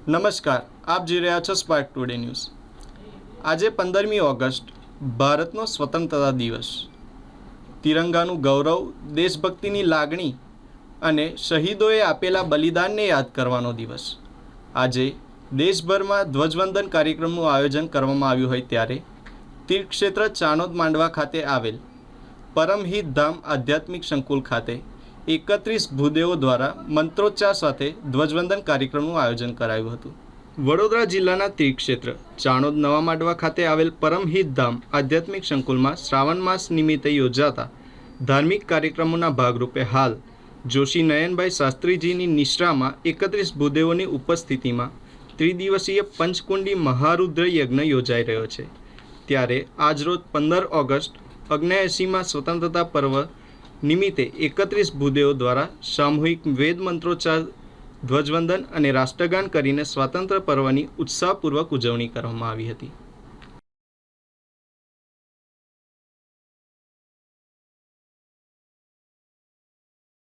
નમસ્કાર, આપ જોઈ રહ્યા છો સ્પાર્ક ટુડે ન્યૂઝ। આજે 15મી ઓગસ્ટ ભારતનો સ્વતંત્રતા દિવસ। તિરંગાનું ગૌરવ, દેશભક્તિની લાગણી અને શહીદોએ આપેલા બલિદાનને યાદ કરવાનો દિવસ। આજે દેશભરમાં ધ્વજવંદન કાર્યક્રમનું આયોજન કરવામાં આવ્યું હોય ત્યારે તીર્થક્ષેત્ર ચાણોદ માંડવા ખાતે આવેલ પરમહિત ધામ આધ્યાત્મિક સંકુલ ખાતે 31 ભૂદેવો દ્વારા મંત્રોચ્ચાર સાથે ધ્વજવંદન કાર્યક્રમનું આયોજન કરાયું હતું। વડોદરા જિલ્લાના તીર્થક્ષેત્ર ચાણોદ નવા માંડવા ખાતે આવેલ પરમહિત ધામ આધ્યાત્મિક સંકુલમાં શ્રાવણ માસ નિમિત્તે યોજાતા ધાર્મિક કાર્યક્રમોના ભાગરૂપે હાલ જોશી નયનભાઈ શાસ્ત્રીજીની નિશ્રામાં 31 ભૂદેવોની ઉપસ્થિતિમાં ત્રિદિવસીય પંચકુંડી મહારુદ્ર યજ્ઞ યોજાઈ રહ્યો છે। ત્યારે આજરોજ 15 ઓગસ્ટ 79માં સ્વતંત્રતા પર્વ નિમિત્તે 31 ભૂદેવો દ્વારા સામૂહિક વેદ મંત્રોચ્ચાર, ધ્વજવંદન અને રાષ્ટ્રગાન કરીને સ્વાતંત્ર્ય પર્વની ઉત્સાહપૂર્વક ઉજવણી કરવામાં આવી હતી।